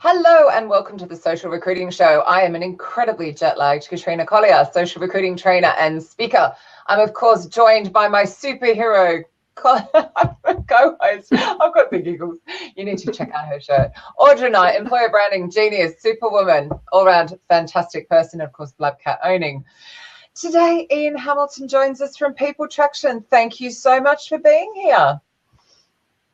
Hello and welcome to the Social Recruiting Show. I am an incredibly jet-lagged Katrina Collier, social recruiting trainer and speaker. I'm of course joined by my superhero co-host. I've got the giggles. You need to check out her shirt. Audra Knight, employer branding genius, superwoman, all-round fantastic person, of course, Blabcat owning. Today, Ian Hamilton joins us from People Traction. Thank you so much for being here.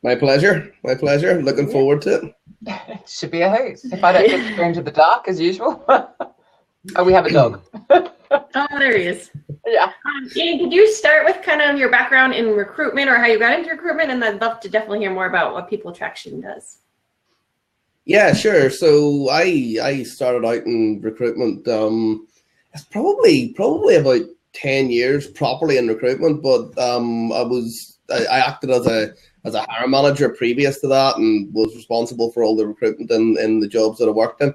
My pleasure. My pleasure. Looking forward to it. It should be a hoot. If I don't get to go into the dark as usual. Oh, we have a dog. Oh, there he is. Yeah. Ian, could you start with kind of your background in recruitment or how you got into recruitment? And I'd love to definitely hear more about what People Traction does. Yeah, sure. So I started out in recruitment. It's probably about 10 years properly in recruitment, but I acted as a hiring manager previous to that and was responsible for all the recruitment in the jobs that I worked in.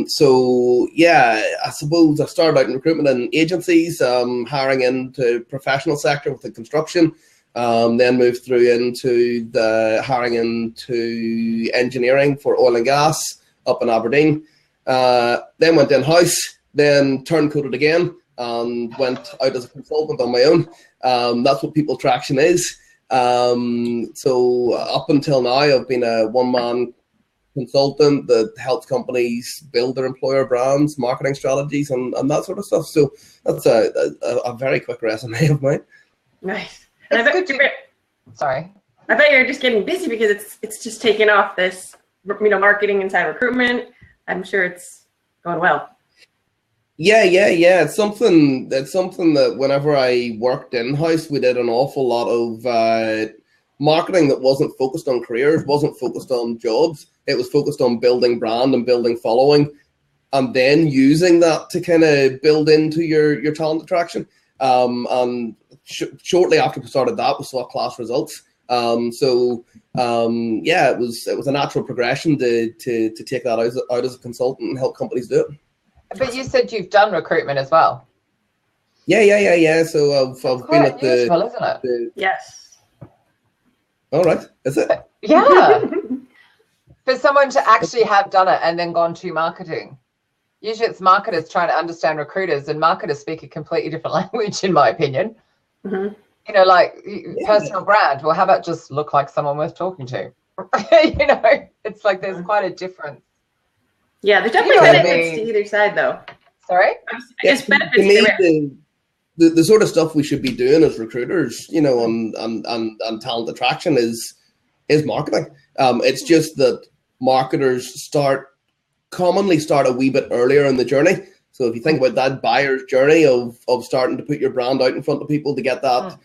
So yeah, I suppose I started out in recruitment in agencies, hiring into professional sector with the construction, then moved through into the hiring into engineering for oil and gas up in Aberdeen. Then went in-house, then turncoated again and went out as a consultant on my own. That's what People Traction is. So up until now, I've been a one-man consultant that helps companies build their employer brands, marketing strategies, and that sort of stuff. So that's a very quick resume of mine. Nice. And I bet you're just getting busy because it's just taking off this, marketing inside recruitment. I'm sure it's going well. Yeah. It's something that whenever I worked in-house, we did an awful lot of marketing that wasn't focused on careers, wasn't focused on jobs. It was focused on building brand and building following, and then using that to kind of build into your talent attraction. And shortly after we started that, we saw class results. It was a natural progression to take that out as a consultant and help companies do it. But you said you've done recruitment as well. Yeah. So I've been at unusual, isn't it? Yes. All right. Is it? Yeah. For someone to actually have done it and then gone to marketing. Usually it's marketers trying to understand recruiters, and marketers speak a completely different language, in my opinion. Mm-hmm. Personal brand. Well, how about just look like someone worth talking to? It's like there's quite a difference. Yeah, there's definitely benefits to either side, though. Sorry? I guess benefits the sort of stuff we should be doing as recruiters, and talent attraction is marketing. It's just that marketers commonly start a wee bit earlier in the journey. So if you think about that buyer's journey of starting to put your brand out in front of people to get that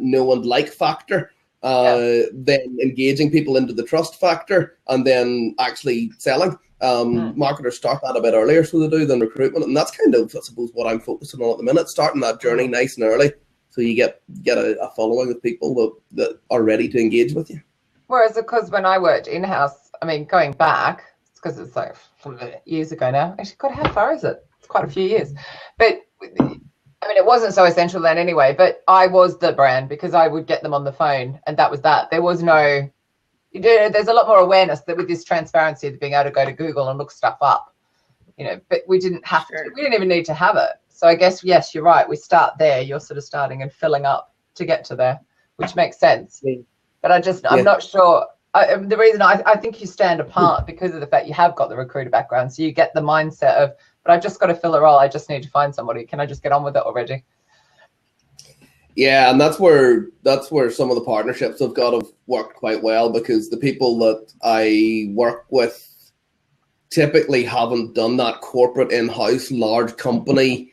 know and like factor, then engaging people into the trust factor, and then actually selling. Marketers start that a bit earlier, so they do, than recruitment, and that's kind of, I suppose, what I'm focusing on at the minute, starting that journey nice and early, so you get a following of people that are ready to engage with you. Whereas, because when I worked in-house, going back, because it's like years ago now. Actually, God, how far is it? It's quite a few years. But it wasn't so essential then anyway, but I was the brand because I would get them on the phone, and that was that. There was no... There's a lot more awareness that with this transparency of being able to go to Google and look stuff up, but we didn't have to, we didn't even need to have it. So I guess, yes, you're right. We start there. You're sort of starting and filling up to get to there, which makes sense. Yeah. But I'm not sure. The reason I think you stand apart because of the fact you have got the recruiter background. So you get the mindset of, but I've just got to fill a role. I just need to find somebody. Can I just get on with it already? Yeah, and that's where some of the partnerships have got to work quite well, because the people that I work with typically haven't done that corporate in-house large company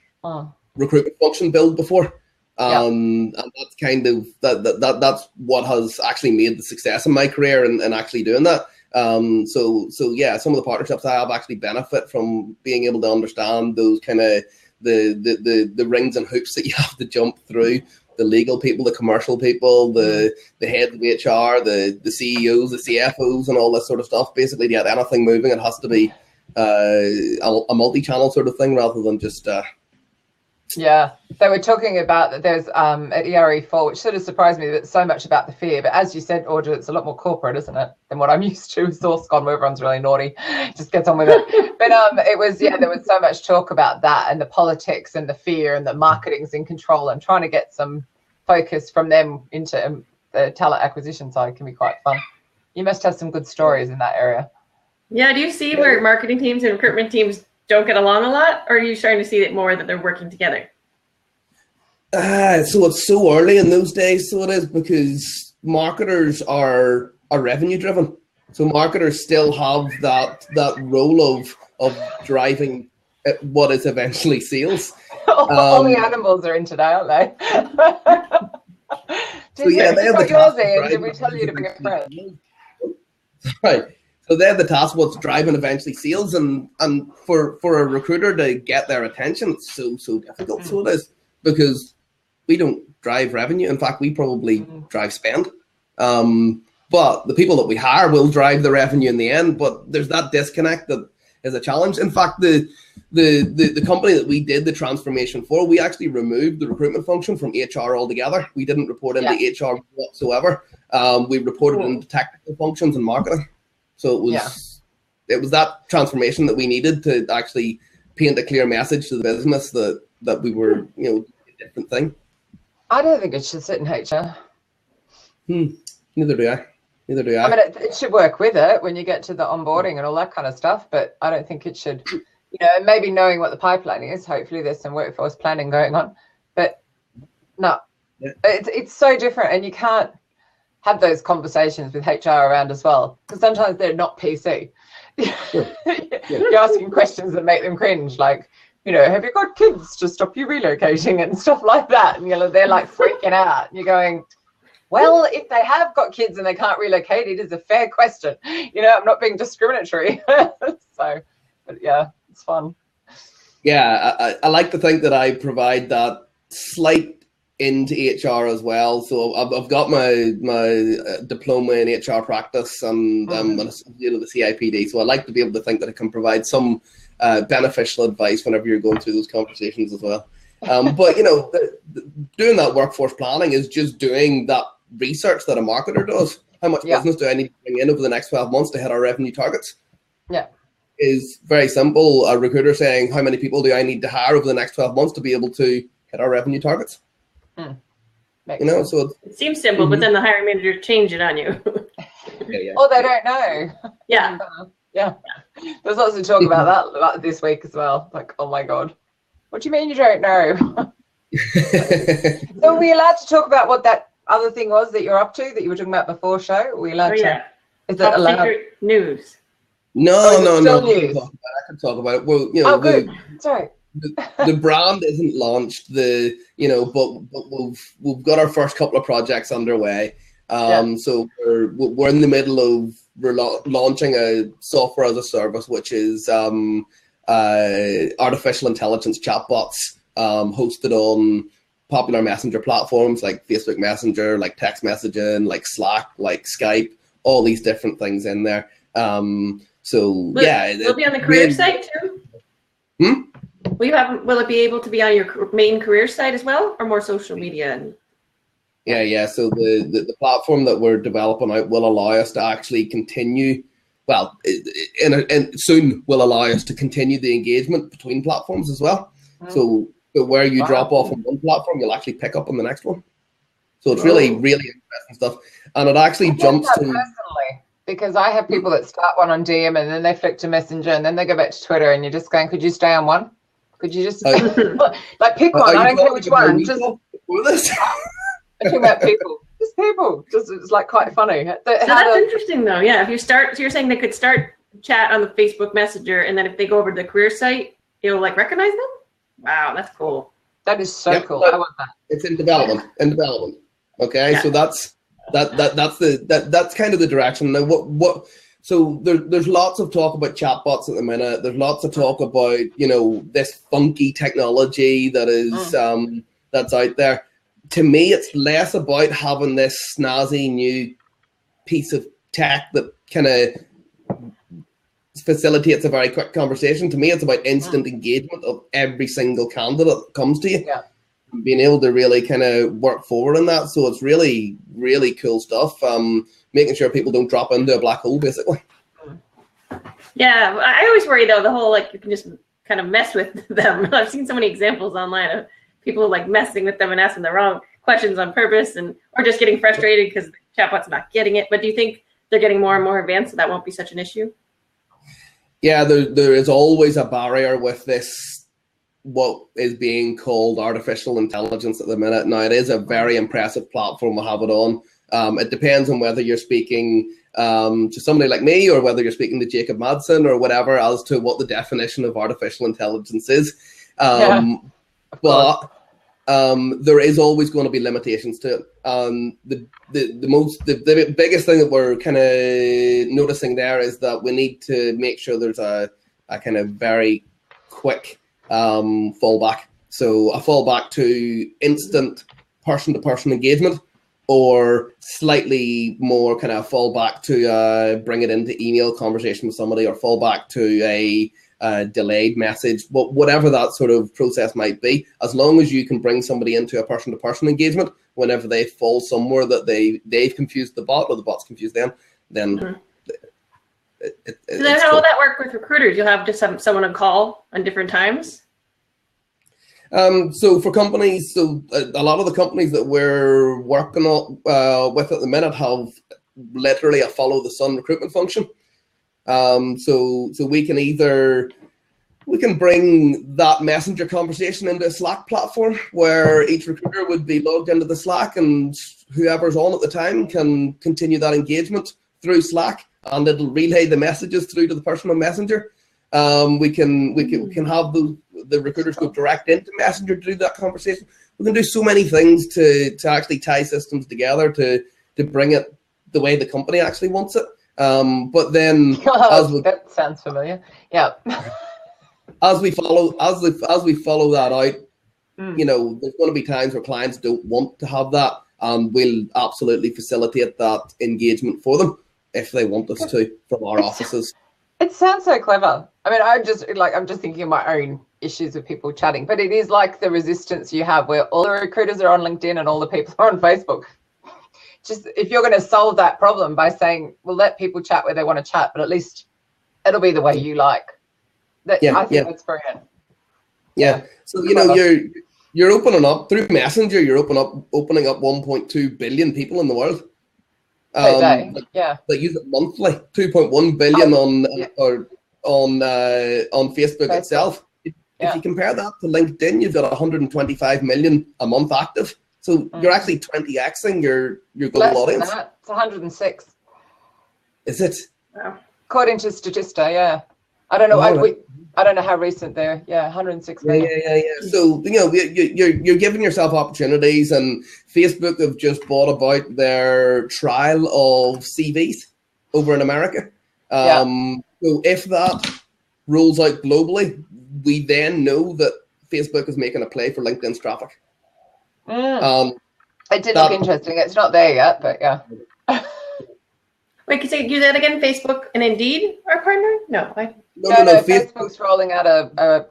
recruitment function build before. And that's kind of that's what has actually made the success in my career and actually doing that. So yeah, some of the partnerships I have actually benefit from being able to understand those kind of the rings and hoops that you have to jump through. The legal people, the commercial people, the head of HR, the CEOs, the CFOs, and all this sort of stuff. Basically, to get anything moving, it has to be a multi-channel sort of thing rather than just Yeah, they were talking about that there's at ERE4, which sort of surprised me that it's so much about the fear. But as you said, Audra, it's a lot more corporate, isn't it, than what I'm used to with SourceCon, where everyone's really naughty, just gets on with it. But it was, yeah, there was so much talk about that and the politics and the fear and the marketing's in control, and trying to get some focus from them into the talent acquisition side can be quite fun. You must have some good stories in that area. Yeah, do you see where marketing teams and recruitment teams don't get along a lot, or are you starting to see it more that they're working together? So it's so early in those days, so it is, because marketers are revenue driven. So marketers still have that role of driving what is eventually sales. All the animals are in today, aren't they? So yeah, they're the yours in. Did we tell you to bring a friend? Right. So they're the task what's driving eventually sales, and for a recruiter to get their attention, it's so difficult. So it is, because we don't drive revenue. In fact, we probably drive spend. But the people that we hire will drive the revenue in the end. But there's that disconnect that is a challenge. In fact, the company that we did the transformation for, we actually removed the recruitment function from HR altogether. We didn't report into HR whatsoever. We reported into technical functions and marketing. So it was that transformation that we needed to actually paint a clear message to the business that we were, a different thing. I don't think it should sit in HR. Neither do I. I mean, it should work with it when you get to the onboarding and all that kind of stuff, but I don't think it should, maybe knowing what the pipeline is, hopefully there's some workforce planning going on, but no, it's so different, and you can't have those conversations with HR around as well, because sometimes they're not PC. You're asking questions that make them cringe, like, have you got kids to stop you relocating and stuff like that? And they're like freaking out. And you're going, well, if they have got kids and they can't relocate, it is a fair question. I'm not being discriminatory. So, but yeah, it's fun. Yeah, I like to think that I provide that slight into HR as well. So I've got my diploma in HR practice, and I'm an associate of the CIPD. So I like to be able to think that I can provide some beneficial advice whenever you're going through those conversations as well. But doing that workforce planning is just doing that research that a marketer does. How much business do I need to bring in over the next 12 months to hit our revenue targets? Yeah. Is very simple. A recruiter saying, how many people do I need to hire over the next 12 months to be able to hit our revenue targets? So it seems simple, but then the hiring manager change it on you. Or they don't know. Yeah. Yeah. There's lots of talk about that this week as well. Like, oh my God, what do you mean you don't know? So are we allowed to talk about what that other thing was that you're up to that you were talking about before show? Are we allowed to? Is it allowed? Secret news. No. News? I can talk about it. Well, good. Sorry. The brand isn't launched. But we've got our first couple of projects underway. So we're in the middle of launching a software as a service, which is artificial intelligence chatbots hosted on popular messenger platforms like Facebook Messenger, like text messaging, like Slack, like Skype, all these different things in there. Will it be on the career site too? Will it be able to be on your main career site as well, or more social media? Yeah. So the platform that we're developing out will allow us to actually continue. Well, and soon will allow us to continue the engagement between platforms as well. So where you drop off on one platform, you'll actually pick up on the next one. So it's really, really interesting stuff. And it actually jumps to... Personally, because I have people that start one on DM and then they flick to Messenger and then they go back to Twitter, and you're just going, could you stay on one? Could you just like pick one? I don't care which one. Just I'm talking about people. Just people. Just it's like quite funny. That's interesting though. Yeah. If you start, so you're saying they could start chat on the Facebook Messenger, and then if they go over to the career site, it'll like recognize them. Wow, that's cool. That is so cool. I want that. It's in development. Okay, so that's kind of the direction. Now, what? So there's lots of talk about chatbots at the minute. There's lots of talk about this funky technology that is that's out there. To me, it's less about having this snazzy new piece of tech that kind of facilitates a very quick conversation. To me, it's about instant engagement of every single candidate that comes to you. Yeah. Being able to really kind of work forward in that. So it's really, really cool stuff. Making sure people don't drop into a black hole, basically. Yeah, I always worry, though, the whole, like, you can just kind of mess with them. I've seen so many examples online of people, like, messing with them and asking the wrong questions on purpose, or just getting frustrated because the chatbot's not getting it. But do you think they're getting more and more advanced, so that won't be such an issue? Yeah, there is always a barrier with this, what is being called artificial intelligence at the minute. Now, it is a very impressive platform to have it on. It depends on whether you're speaking to somebody like me or whether you're speaking to Jacob Madsen or whatever as to what the definition of artificial intelligence is. But there is always going to be limitations to it. The biggest thing that we're kind of noticing there is that we need to make sure there's a kind of very quick fallback. So a fallback to instant person-to-person engagement, or slightly more kind of fallback to bring it into email conversation with somebody, or fallback to a delayed message, whatever that sort of process might be. As long as you can bring somebody into a person-to-person engagement whenever they fall somewhere that they've confused the bot or the bot's confused them, then So then how will that work with recruiters? You'll have just someone on call on different times? So for companies, a lot of the companies that we're working on, with at the minute have literally a follow the sun recruitment function. So we can bring that messenger conversation into a Slack platform where each recruiter would be logged into the Slack, and whoever's on at the time can continue that engagement through Slack, and it'll relay the messages through to the person on Messenger. We can have the recruiters go direct into Messenger to do that conversation. We can do so many things to actually tie systems together to bring it the way the company actually wants it. But then, that sounds familiar. Yeah. as we follow that out, you know, there's going to be times where clients don't want to have that, and we'll absolutely facilitate that engagement for them if they want us to from our offices. It sounds so clever. I mean, I'm just thinking of my own issues with people chatting, but it is like the resistance you have where all the recruiters are on LinkedIn and all the people are on Facebook. Just if you're going to solve that problem by saying, well, let people chat where they want to chat, but at least it'll be the way you like. I think that's brilliant. Yeah. So, you know, you're opening up through Messenger, you're opening up 1.2 billion people in the world. That use it monthly, 2.1 billion on Facebook itself. If you compare that to LinkedIn, you've got 125 million a month active. So you're actually 20xing your global audience. It's 106. Is it? Wow. According to Statista, yeah. I don't know. I don't know how recent they're. Yeah, 106 million. Yeah. So you know, you're giving yourself opportunities, and Facebook have just brought about their trial of CVs over in America. So if that rolls out globally, we then know that Facebook is making a play for LinkedIn's traffic. It did look interesting. It's not there yet, but yeah. Wait, can you do that again? Facebook and Indeed are partnering? No. No. Facebook's rolling out a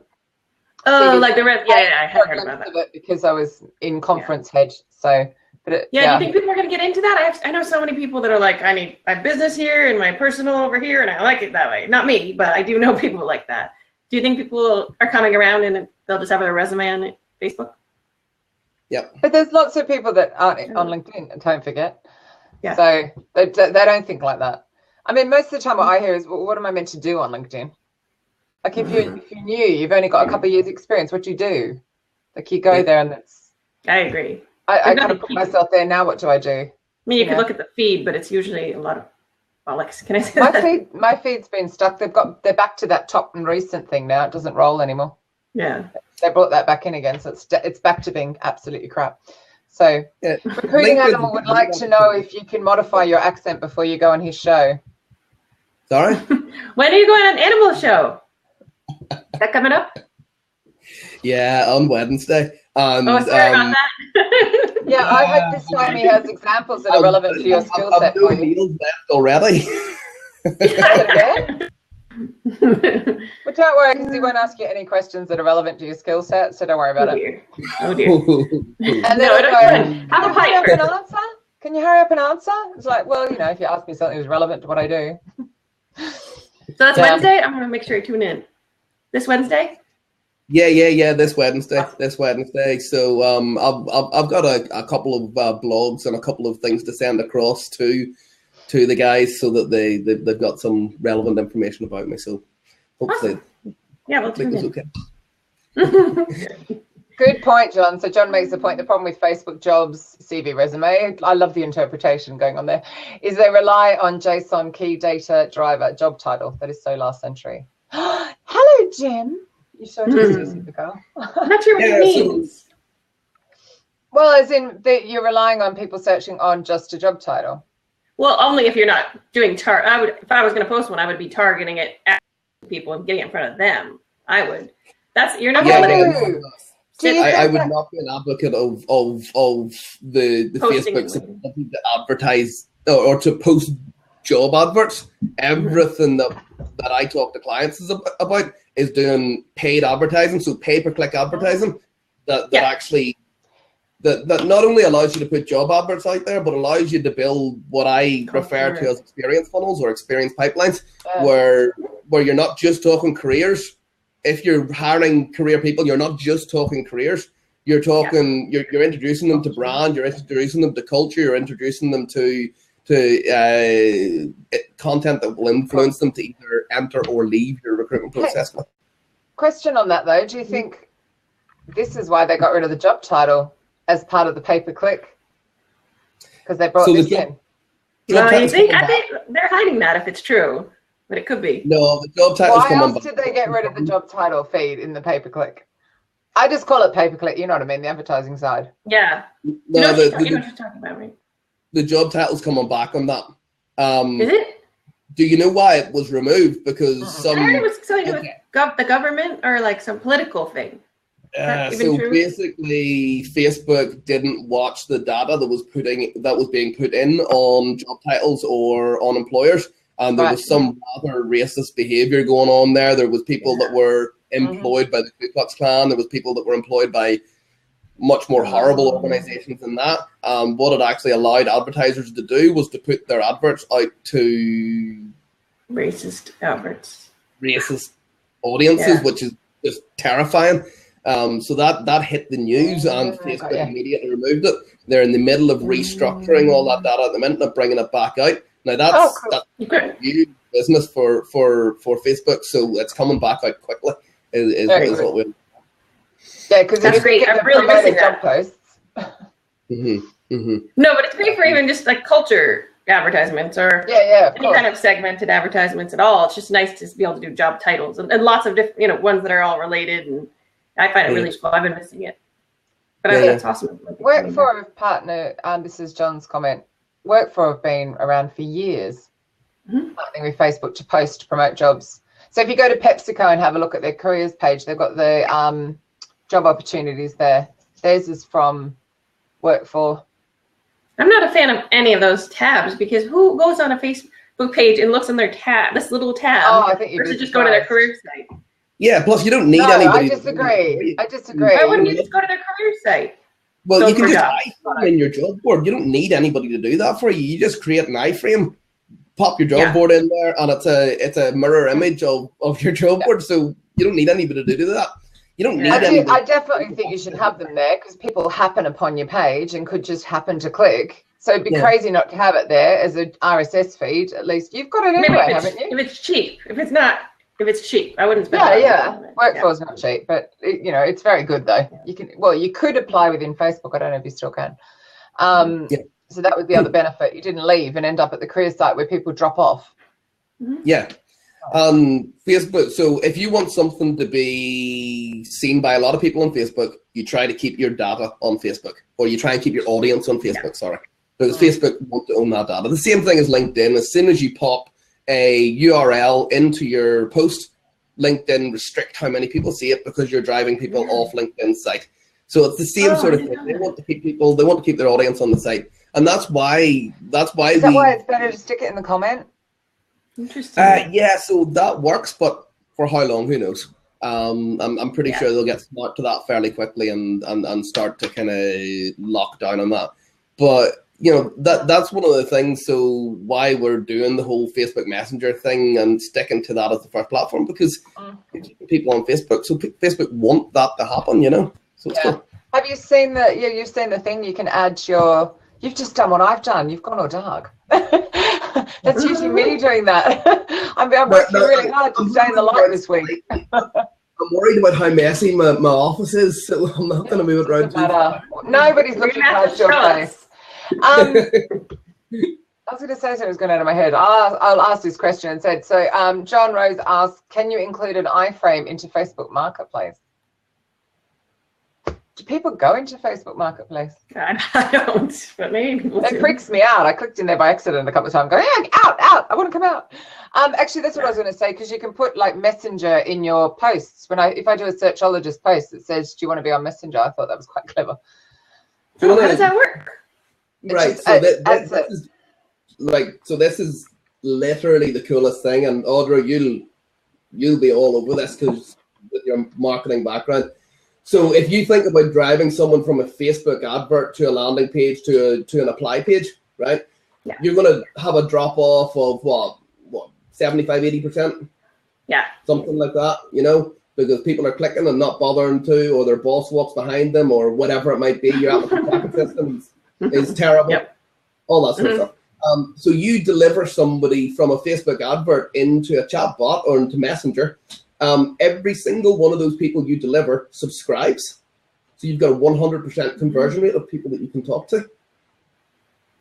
like the rest. Yeah, I heard about that. Because I was in Conference Hedge. So, do you think people are going to get into that? I know so many people that are like, I need my business here and my personal over here, and I like it that way. Not me, but I do know people like that. Do you think people are coming around and they'll just have their resume on Facebook? Yep. But there's lots of people that aren't on LinkedIn, don't forget. Yeah. So they don't think like that. I mean, most of the time what I hear is, well, what am I meant to do on LinkedIn? Like if you're new, you've only got a couple of years experience, what do you do? Like you go there and that's... I agree. I kind of put myself there now, what do I do? I mean, you could look at the feed, but it's usually a lot of bollocks. Can I say that? My feed's been stuck. They're back to that top and recent thing now. It doesn't roll anymore. Yeah. They brought that back in again, so it's back to being absolutely crap. So Recruiting Animal would like to know if you can modify your accent before you go on his show. Sorry? When are you going on Animal Show? Is that coming up? Yeah, on Wednesday. Sorry about that. Yeah, I hope this time he has examples that are relevant to your skill set. I've no meals left already. But don't worry, because he won't ask you any questions that are relevant to your skill set, so don't worry about it. Oh dear. And then No, he'll don't go, have a "Can you hurry up pipe. and answer? Can you hurry up and answer?" It's like, well, you know, if you ask me something that's relevant to what I do. So that's Yeah. Wednesday. I'm gonna make sure I tune in. This Wednesday. Yeah. This Wednesday. So I've got a couple of blogs and a couple of things to send across to the guys so that they've got some relevant information about me. So hopefully, Yeah, we'll hopefully tune it's in. okay. Good point, John. So John makes the point, the problem with Facebook jobs, CV resume, I love the interpretation going on there, is they rely on JSON key data driver job title. That is so last century. Hello, Jim. You sure just easy to go. I'm not sure what Yeah, it so- means. Well, as in that you're relying on people searching on just a job title. Well, only if you're not doing if I was going to post one, I would be targeting it at people and getting it in front of them. I would. You're not Yeah, going no. to Do you I think would that- not be an advocate of the Posting Facebook's it. ability to advertise or to post job adverts. Everything that I talk to clients about is doing paid advertising, so pay-per-click advertising that actually that not only allows you to put job adverts out there, but allows you to build what I refer to as experience funnels or experience pipelines, where you're not just talking careers. If you're hiring career people, you're not just talking careers. You're talking. You're introducing them to brand. You're introducing them to culture. You're introducing them to content that will influence them to either enter or leave your recruitment process. Question on that though, do you think this is why they got rid of the job title as part of the pay-per-click? Because they brought this in. No, you think? I think they're hiding that if it's true, but it could be. No, the job title's Why coming else back. did they get rid of the job title feed in the pay-per-click? I just call it pay-per-click, you know what I mean, the advertising side. Yeah. No, you know what the you're talking about, right? the job title's coming back on that. Is it? Do you know why it was removed? Because I heard it was something to do with the government or like some political thing. so basically, Facebook didn't watch the data that was being put in on job titles or on employers, and there was some rather racist behavior going on there. There was people that were employed by the Ku Klux Klan. There was people that were employed by much more horrible organizations than that. What it actually allowed advertisers to do was to put their adverts out to racist adverts, racist audiences, which is just terrifying. So that hit the news, and Facebook immediately removed it. They're in the middle of restructuring all that data at the minute and bringing it back out. Now that's huge business for Facebook, so it's coming back out quickly. Is what we. Yeah, because that's great. I'm really missing job posts. No, but it's great for even just like culture advertisements or any kind of segmented advertisements at all. It's just nice to be able to do job titles and lots of different, ones that are all related. And I find it really useful. I've been missing it, but I think that's awesome. Work4 have partnered, and this is John's comment. Work4 have been around for years, partnering with Facebook to post to promote jobs. So if you go to PepsiCo and have a look at their careers page, they've got the job opportunities there. Theirs is from Work4. I'm not a fan of any of those tabs because who goes on a Facebook page and looks on their tab, this little tab, I think versus just go to their career site? Yeah, plus you don't need anybody. I disagree. Why wouldn't you just go to their career site? Well, you can just iframe in your job board. You don't need anybody to do that for you. You just create an iframe, pop your job board in there, and it's a mirror image of your job board. So you don't need anybody to do that. You don't need anybody. I definitely think you should have them there because people happen upon your page and could just happen to click. So it'd be crazy not to have it there as a RSS feed. At least you've got it anyway, haven't you? If it's cheap. If it's cheap, I wouldn't spend. Work4 is not cheap, but it's very good though. You could apply within Facebook. I don't know if you still can. So that was the other benefit. You didn't leave and end up at the career site where people drop off. Yeah. Facebook. So if you want something to be seen by a lot of people on Facebook, you try to keep your data on Facebook, or you try and keep your audience on Facebook. Sorry, because Facebook want to own that data. The same thing as LinkedIn. As soon as you pop a URL into your post, LinkedIn restrict how many people see it because you're driving people off LinkedIn's site. So it's the same sort of thing. They want to keep people. They want to keep their audience on the site, and that's why. Is that why it's better to stick it in the comment? Interesting. Yeah, so that works, but For how long? Who knows? I'm pretty sure they'll get smart to that fairly quickly and start to kind of lock down on that. But you know, that's one of the things. So why we're doing the whole Facebook Messenger thing and sticking to that as the first platform, because people on Facebook, so Facebook want that to happen, you know. So it's cool. Have you seen the? You've seen the thing. You can add your. You've just done what I've done. You've gone all dark. That's usually me doing that. I'm working really hard to stay in the light this week. I'm worried about how messy my office is, so I'm not going to move it around too far. Nobody's looking past your face. I was going to say something that was going out of my head. I'll ask this question instead. So John Rose asked, can you include an iframe into Facebook Marketplace? Do people go into Facebook Marketplace? I don't, but maybe it freaks me out. I clicked in there by accident a couple of times, going, yeah, out, I want to come out. Actually, that's what I was going to say, because you can put like Messenger in your posts. If I do a Searchologist post that says, do you want to be on Messenger? I thought that was quite clever. So how does that work? Right, so this is literally the coolest thing, and Audra, you'll be all over this because with your marketing background. So if you think about driving someone from a Facebook advert to a landing page to an apply page, right? Yeah. You're going to have a drop off of what 75, 80%? Yeah. Something like that, you know, because people are clicking and not bothering to, or their boss walks behind them, or whatever it might be. Your application system is terrible. Yep. All that sort of stuff. So you deliver somebody from a Facebook advert into a chat bot or into Messenger. Every single one of those people you deliver subscribes. So you've got a 100% conversion rate of people that you can talk to.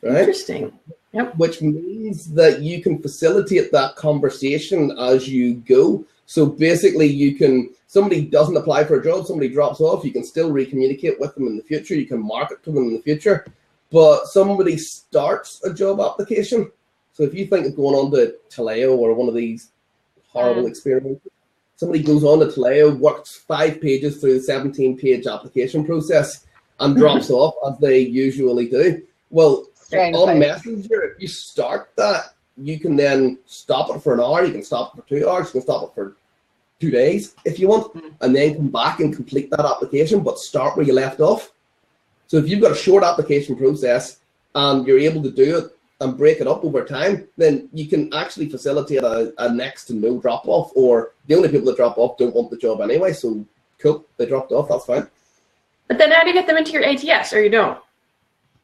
Right? Interesting. Yep. Which means that you can facilitate that conversation as you go. So basically somebody doesn't apply for a job, somebody drops off, you can still recommunicate with them in the future, you can market to them in the future. But somebody starts a job application. So if you think of going on to Taleo or one of these horrible experiences, somebody goes on to Taleo, works 5 pages through the 17-page application process and drops off, as they usually do. Well, on Messenger, if you start that, you can then stop it for an hour, you can stop it for 2 hours, you can stop it for 2 days if you want, and then come back and complete that application, but start where you left off. So if you've got a short application process and you're able to do it and break it up over time, then you can actually facilitate a next to no drop off, or the only people that drop off don't want the job anyway. So cool, they dropped off, that's fine. But then how do you get them into your ATS, or you don't?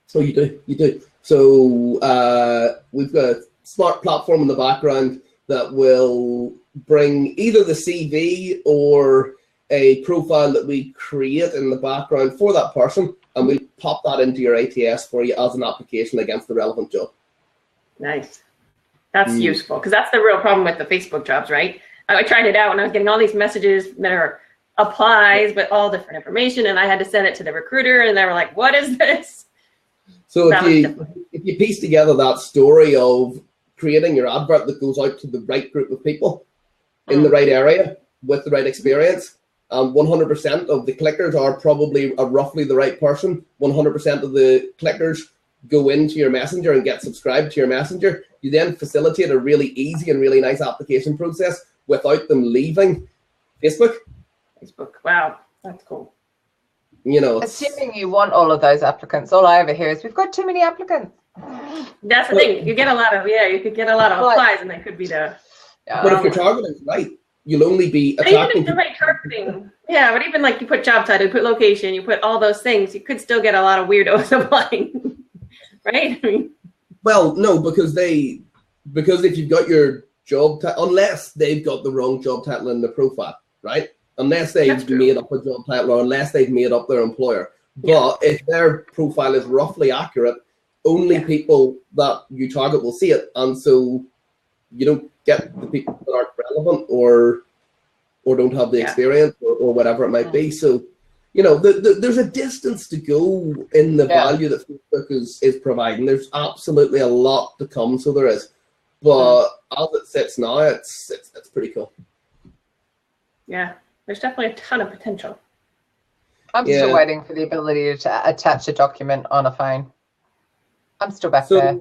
So you do. So we've got a smart platform in the background that will bring either the CV or a profile that we create in the background for that person, and we'll pop that into your ATS for you as an application against the relevant job. Nice. That's useful, because that's the real problem with the Facebook jobs, right? I tried it out and I was getting all these messages that are applies, but all different information, and I had to send it to the recruiter, and they were like, what is this? So if you piece together that story of creating your advert that goes out to the right group of people in the right area with the right experience, 100% of the clickers are probably roughly the right person. 100% of the clickers go into your Messenger and get subscribed to your Messenger. You then facilitate a really easy and really nice application process without them leaving Facebook. Wow, that's cool. You know, assuming you want all of those applicants, all I ever hear is we've got too many applicants. That's the thing. You get a lot of you could get a lot of applies, and they could be the. But if your targeting is right, you'll only be attracting. Even if the right targeting, yeah. But even like you put job title, you put location, you put all those things, you could still get a lot of weirdos applying, right? I mean, well, no, because if you've got your job title, unless they've got the wrong job title in the profile, right? Unless they've made up a job title, or unless they've made up their employer. But if their profile is roughly accurate, only people that you target will see it, and so you don't get the people that aren't relevant or don't have the experience or whatever it might be. So, you know, there's a distance to go in the value that Facebook is providing. There's absolutely a lot to come, so there is. But as it sits now, it's pretty cool. Yeah, there's definitely a ton of potential. I'm still waiting for the ability to attach a document on a phone. I'm still back there.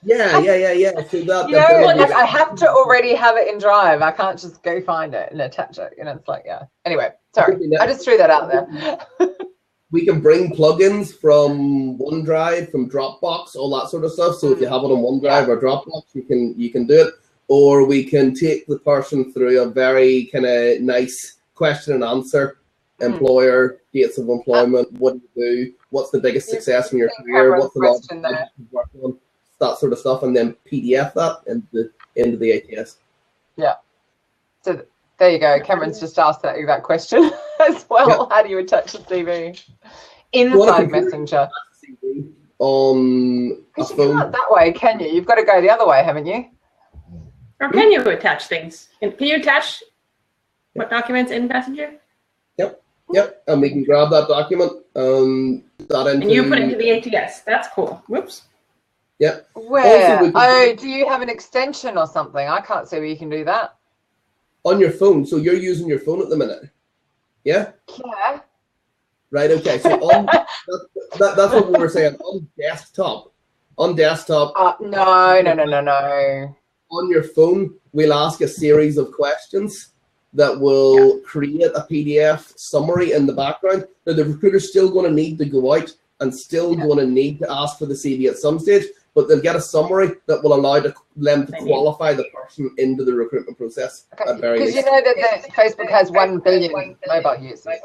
Yeah. So that, You know, like I have to already have it in Drive. I can't just go find it and attach it. You know, it's like, yeah. Anyway, sorry. I just threw that out there. We can bring plugins from OneDrive, from Dropbox, all that sort of stuff. So if you have it on OneDrive or Dropbox, you can do it. Or we can take the person through a very kind of nice question and answer. Employer, dates of employment, what do you do, what's the biggest success in your career, what's the last project you've worked on, that sort of stuff, and then PDF that into the ATS. Yeah. So there you go. Cameron's just asked that question as well. Yep. How do you attach a CV inside Messenger? On a phone. You can't that way, can you? You've got to go the other way, haven't you? Or can you attach things? Can you attach what documents in Messenger? Yep, and we can grab that document and you put it into the ATS. That's cool. Whoops. Yep. Where? Do you have an extension or something? I can't see where you can do that. On your phone. So you're using your phone at the minute. Yeah? Yeah. Right, okay. So on that's what we were saying. On desktop. No. On your phone, we'll ask a series of questions that will create a PDF summary in the background. Now, the recruiter's still going to need to go out and still going to need to ask for the CV at some stage, but they'll get a summary that will allow them to qualify the person into the recruitment process. Because you know that Facebook has 1 billion mobile users.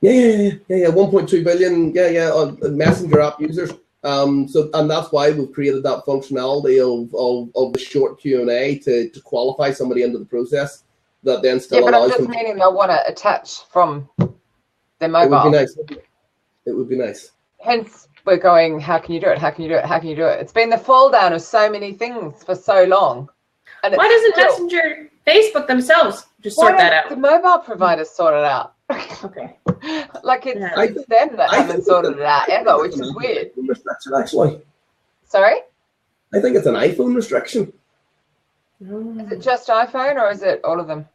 Yeah, 1.2 billion, Messenger app users. And that's why we've created that functionality of the short Q&A to qualify somebody into the process. That then still but I'm just meaning they'll want to attach from their mobile. It would be nice. Hence, we're going, how can you do it? How can you do it? How can you do it? It's been the fall down of so many things for so long. And why doesn't Messenger, Facebook themselves just sort that out? The mobile providers sort it out. Okay. Like it's them that haven't sorted it out ever, which is weird. Restriction, actually. Sorry? I think it's an iPhone restriction. Is it just iPhone or is it all of them?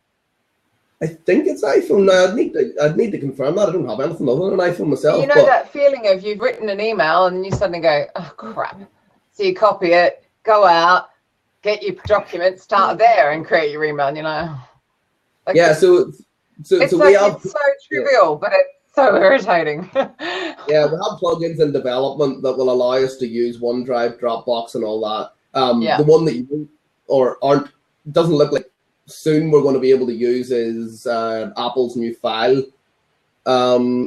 I think it's iPhone. Now, I'd need to confirm that. I don't have anything other than an iPhone myself. You know that feeling of you've written an email and you suddenly go, oh crap. So you copy it, go out, get your document, start there and create your email, you know. Like so it's so trivial, but it's so irritating. Yeah, we have plugins in development that will allow us to use OneDrive, Dropbox and all that. The one that you doesn't look like soon we're going to be able to use is Apple's new file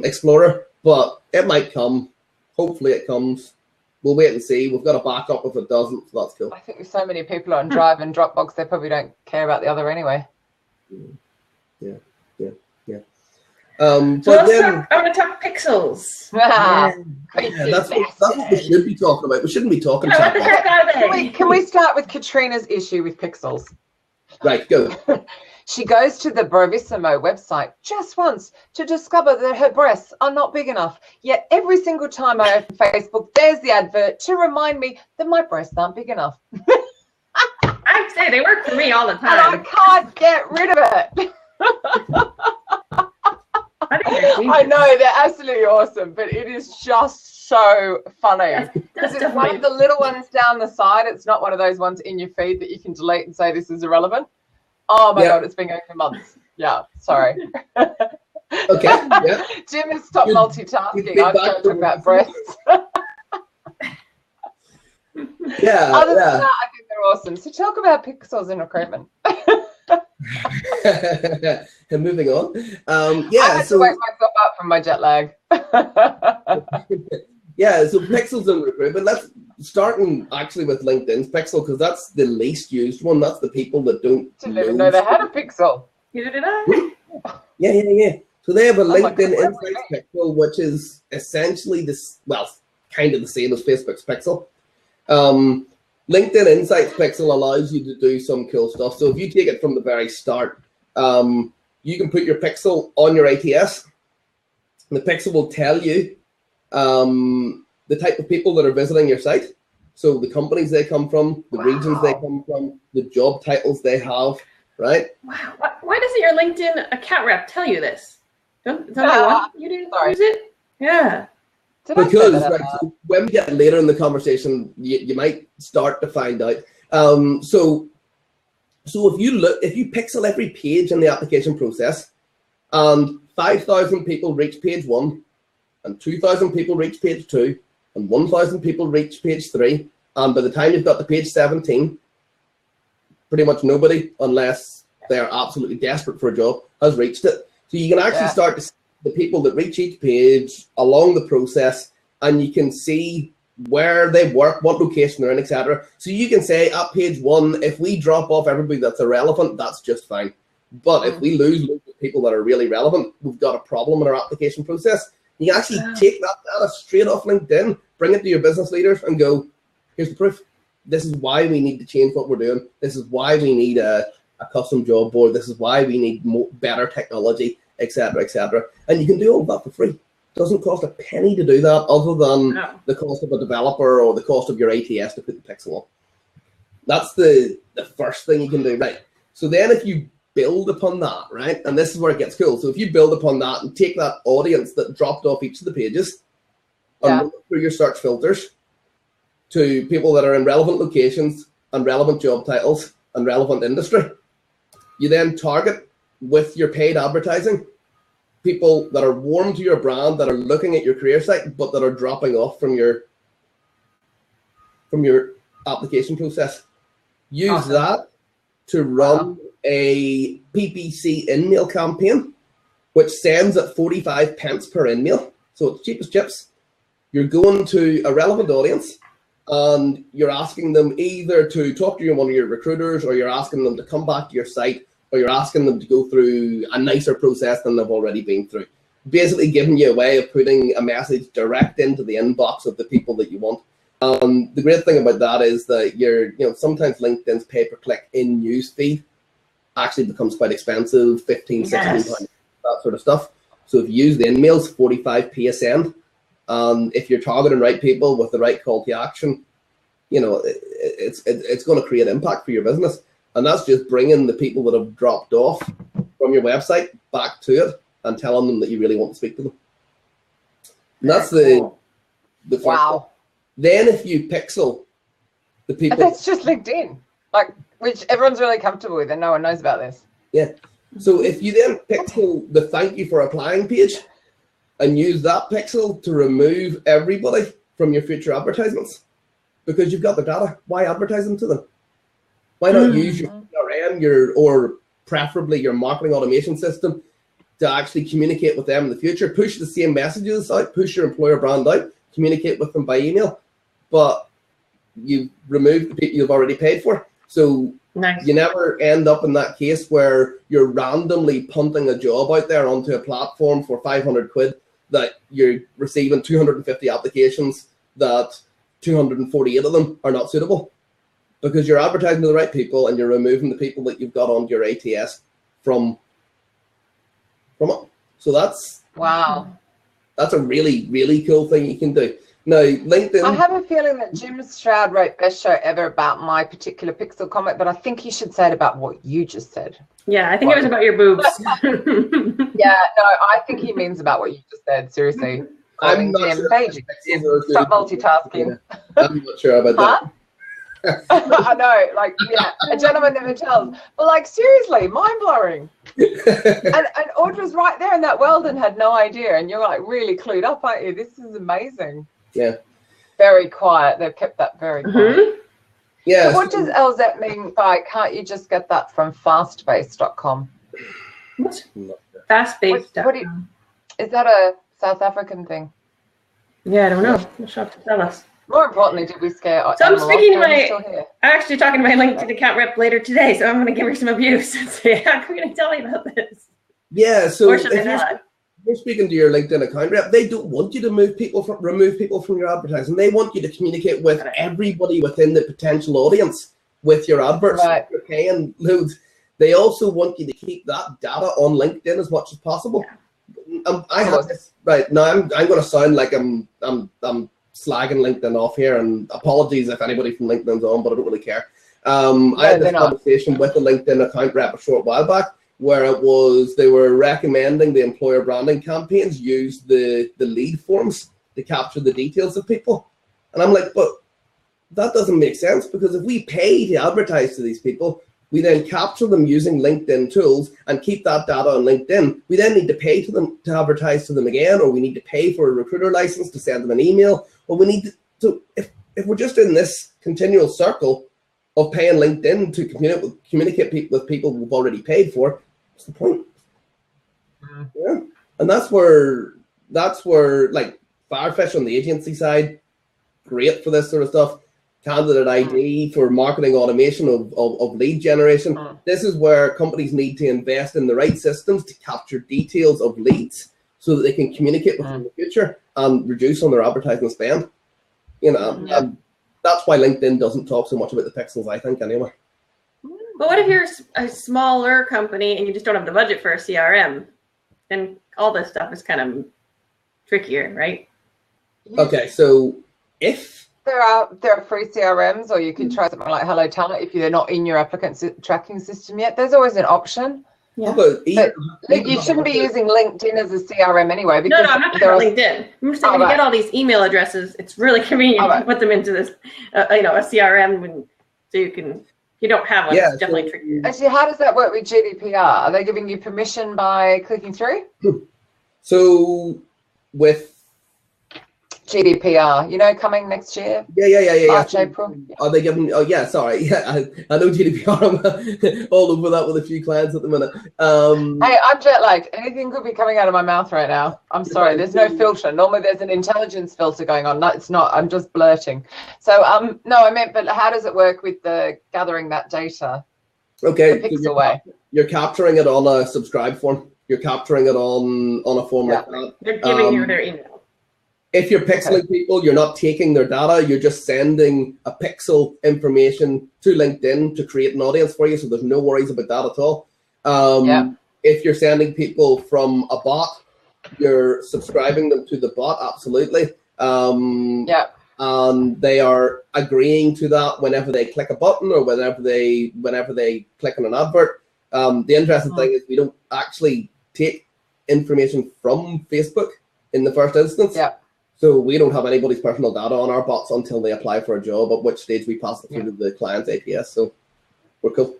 explorer, but it might come. Hopefully it comes. We'll wait and see. We've got a backup if it doesn't, so that's cool. I think there's so many people on Drive and Dropbox, they probably don't care about the other anyway. Yeah. So I want to talk pixels. That's what we should be talking about. We shouldn't be talking about that. Can we start with Katrina's issue with pixels? Right, go. She goes to the Bravissimo website just once to discover that her breasts are not big enough. Yet every single time I open Facebook, there's the advert to remind me that my breasts aren't big enough. I'd say they work for me all the time. And I can't get rid of it. I know, they're absolutely awesome, but it is just so funny. Because it's one of the little ones down the side. It's not one of those ones in your feed that you can delete and say this is irrelevant. Oh my God, it's been going for months. Yeah, sorry. Okay, yeah. Jim has stopped multitasking. I've talked about breasts. Other than that, I think they're awesome. So talk about pixels in recruitment. And moving on. I had to wake myself up from my jet lag. So pixels in recruitment. Let's starting actually with LinkedIn's pixel because that's the least used one. That's the people that didn't even know they had a pixel. Neither did I. Yeah. So they have a LinkedIn Insights pixel, which is essentially kind of the same as Facebook's pixel. LinkedIn Insights pixel allows you to do some cool stuff. So if you take it from the very start, you can put your pixel on your ATS. And the pixel will tell you the type of people that are visiting your site. So the companies they come from, the regions they come from, the job titles they have, right? Wow. Why doesn't your LinkedIn account rep tell you this? Don't they want you to use it? Yeah. Did I say Because that out right, loud? so when we get later in the conversation, you might start to find out. So if you pixel every page in the application process, and 5,000 people reach page 1, and 2,000 people reach page 2, and 1,000 people reach page 3, and by the time you've got to page 17, pretty much nobody, unless they are absolutely desperate for a job, has reached it. So you can actually start to see the people that reach each page along the process, and you can see where they work, what location they're in, etc. So you can say at page 1, if we drop off everybody that's irrelevant, that's just fine. But if we lose people that are really relevant, we've got a problem in our application process. You can actually take that data straight off LinkedIn, bring it to your business leaders and go, here's the proof. This is why we need to change what we're doing. This is why we need a custom job board. This is why we need better technology, etc., etc. And you can do all of that for free. It doesn't cost a penny to do that other than the cost of a developer or the cost of your ATS to put the pixel on. That's the first thing you can do, right? So then if you build upon that, right, and this is where it gets cool. So if you build upon that and take that audience that dropped off each of the pages and run through your search filters to people that are in relevant locations and relevant job titles and relevant industry, you then target with your paid advertising people that are warm to your brand, that are looking at your career site, but that are dropping off from your application process. Use that to run a PPC in-mail campaign, which sends at 45 pence per in-mail. So it's cheap as chips. You're going to a relevant audience and you're asking them either to talk to one of your recruiters, or you're asking them to come back to your site, or you're asking them to go through a nicer process than they've already been through. Basically giving you a way of putting a message direct into the inbox of the people that you want. The great thing about that is that sometimes LinkedIn's pay-per-click in newsfeed actually becomes quite expensive, 15, 16 pounds, that sort of stuff. So if you use the in-mails, 45p a send, and if you're targeting right people with the right call to action, it's going to create impact for your business. And that's just bringing the people that have dropped off from your website back to it and telling them that you really want to speak to them. And that's the first one. Then if you pixel the people... And that's just LinkedIn, which everyone's really comfortable with and no one knows about this. Yeah. So if you then pixel the thank you for applying page and use that pixel to remove everybody from your future advertisements, because you've got the data, why advertise them to them? Why not use your CRM, or preferably your marketing automation system to actually communicate with them in the future? Push the same messages out, push your employer brand out, communicate with them by email, but you've removed the people you've already paid for. So you never end up in that case where you're randomly punting a job out there onto a platform for 500 quid that you're receiving 250 applications that 248 of them are not suitable. Because you're advertising to the right people and you're removing the people that you've got on your ATS from it. So that's a really, really cool thing you can do. Now, LinkedIn... I have a feeling that Jim Stroud wrote best show ever about my particular pixel comment, but I think he should say it about what you just said. Yeah, I think it was about your boobs. Yeah, no, I think he means about what you just said, seriously. I'm not sure. Stop multitasking. I'm not sure about that. I know, a gentleman never tells. But seriously, mind-blowing. and Audra's right there in that world and had no idea, and you're really clued up, aren't you? This is amazing. Yeah. Very quiet. They've kept that very quiet. Yeah. So what does LZ mean by can't you just get that from fastbase.com? What? Fastbase.com. Is that a South African thing? Yeah, I don't know. You'll have to tell us. More importantly, did we scare? So I'm speaking to I'm actually talking to my LinkedIn account rep later today, so I'm going to give her some abuse and say, how can you tell me about this? Yeah, so or should I you're speaking to your LinkedIn account rep, they don't want you to remove people from your advertising. They want you to communicate with everybody within the potential audience with your adverts. Right. You're paying loads. They also want you to keep that data on LinkedIn as much as possible. I have this right now. I'm going to sound like I'm slagging LinkedIn off here, and apologies if anybody from LinkedIn's on, but I don't really care. I had this conversation with the LinkedIn account rep a short while back, where they were recommending the employer branding campaigns use the lead forms to capture the details of people. And I'm like, but that doesn't make sense, because if we pay to advertise to these people, we then capture them using LinkedIn tools and keep that data on LinkedIn. We then need to pay to them to advertise to them again, or we need to pay for a recruiter license to send them an email, or we need to if we're just in this continual circle of paying LinkedIn to communicate with people we've already paid for, what's the point? Yeah, and that's where like Firefish on the agency side, great for this sort of stuff. Candidate ID for marketing automation of lead generation. This is where companies need to invest in the right systems to capture details of leads so that they can communicate with them in the future and reduce on their advertising spend. You know, and that's why LinkedIn doesn't talk so much about the pixels, I think, anyway. But what if you're a smaller company and you just don't have the budget for a CRM? Then all this stuff is kind of trickier, right? Okay, so if there are free CRMs, or you could try something like Hello Talent if they're not in your applicant tracking system yet. There's always an option. Yeah. But you shouldn't be using LinkedIn as a CRM anyway. Because no, I'm not talking about LinkedIn. I'm just saying when you get all these email addresses, it's really convenient to put them into this, a CRM, so you don't have one. It's definitely tricky. Actually, how does that work with GDPR? Are they giving you permission by clicking through? So with GDPR, coming next year. Yeah. March, April. Are they giving? Oh, yeah. Sorry. Yeah, I know GDPR. I'm all over that with a few clients at the minute. Hey, I'm jet lagged. Anything could be coming out of my mouth right now. I'm sorry. There's no filter. Normally, there's an intelligence filter going on. No, it's not. I'm just blurting. So, no, I meant. But how does it work with the gathering that data? Okay. The pixel way. You're capturing it on a subscribe form. You're capturing it on a form like that. They're giving you their email. If you're pixeling people, you're not taking their data. You're just sending a pixel information to LinkedIn to create an audience for you. So there's no worries about that at all. If you're sending people from a bot, you're subscribing them to the bot. Absolutely. And they are agreeing to that whenever they click a button or whenever they click on an advert. The interesting thing is we don't actually take information from Facebook in the first instance. So we don't have anybody's personal data on our bots until they apply for a job, at which stage we pass it through to the client's ATS. So we're cool.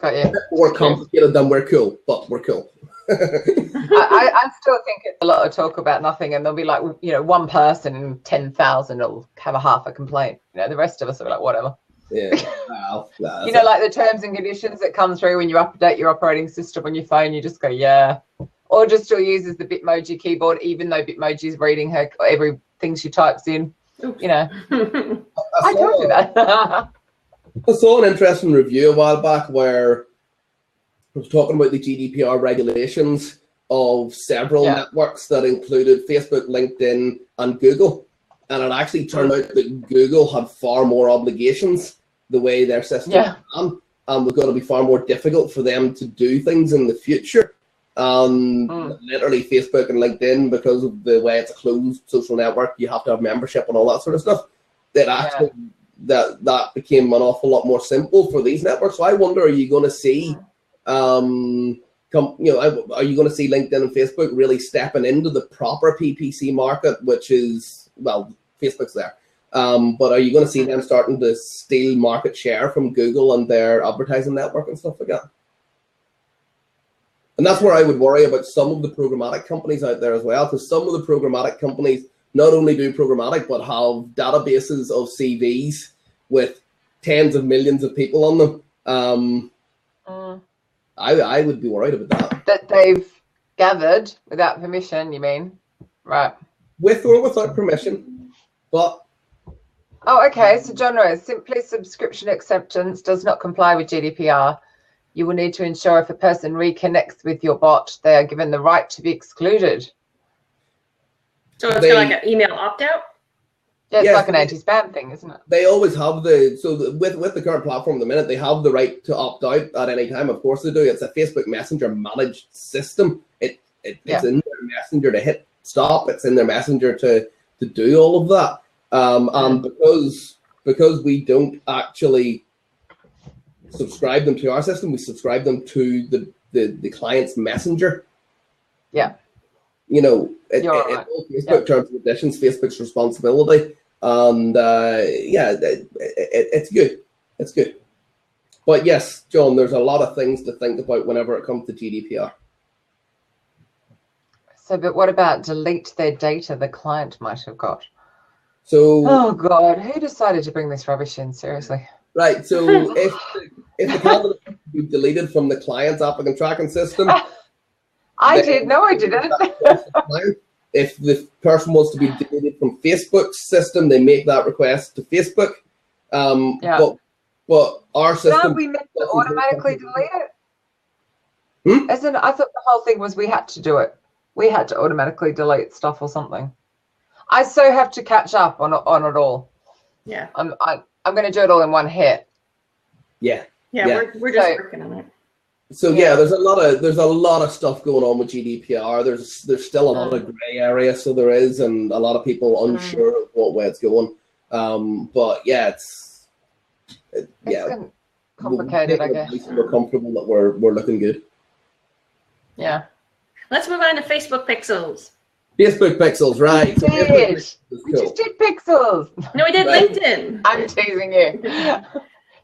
Got you. More complicated than we're cool, but we're cool. I still think it's a lot of talk about nothing, and there'll be like, one person in 10,000 will have a half a complaint. The rest of us are like, whatever. Yeah. Like the terms and conditions that come through when you update your operating system on your phone, you just go, yeah. Or just still uses the Bitmoji keyboard, even though Bitmoji is reading her everything she types in. I told you that. I saw an interesting review a while back where I was talking about the GDPR regulations of several networks that included Facebook, LinkedIn, and Google. And it actually turned out that Google had far more obligations the way their system ran, and was going to be far more difficult for them to do things in the future. Literally Facebook and LinkedIn, because of the way it's a closed social network, you have to have membership and all that sort of stuff. That actually that became an awful lot more simple for these networks. So I wonder, are you going to see, are you going to see LinkedIn and Facebook really stepping into the proper PPC market, which is, well, Facebook's there. But are you going to see them starting to steal market share from Google and their advertising network and stuff like that? And that's where I would worry about some of the programmatic companies out there as well, because some of the programmatic companies not only do programmatic, but have databases of CVs with tens of millions of people on them. I would be worried about that. That they've gathered without permission, you mean? Right. With or without permission, but... Oh, okay. So, genre, simply subscription acceptance does not comply with GDPR. You will need to ensure if a person reconnects with your bot, they are given the right to be excluded. So it's kind of like an email opt-out? Yeah, it's like an anti-spam thing, isn't it? They always have with the current platform at the minute, they have the right to opt out at any time. Of course they do. It's a Facebook Messenger managed system. It's in their Messenger to hit stop. It's in their Messenger to do all of that. And because we don't actually subscribe them to our system, we subscribe them to the client's Messenger. You know, Right. Facebook terms and conditions, Facebook's responsibility, and it's good. It's good. But yes, John, there's a lot of things to think about whenever it comes to GDPR. So, but what about delete their data the client might have got? So, oh God, who decided to bring this rubbish in? Seriously. Right. So if the candidate be deleted from the client's applicant tracking system, I did. No, I didn't. If the person wants to be deleted from Facebook's system, they make that request to Facebook. But our system. Can't we meant to automatically delete it? As in, I thought the whole thing was we had to do it. We had to automatically delete stuff or something. I so have to catch up on it all. Yeah. I'm going to do it all in one hit. Yeah. We're just working on it. So there's a lot of stuff going on with GDPR. There's still a lot of grey area, so there is, and a lot of people unsure of what way it's going. But it's complicated, I guess. We're comfortable that we're looking good. Yeah. Let's move on to Facebook Pixels. Facebook Pixels, right? We just did Pixels. No, we did LinkedIn. I'm teasing you.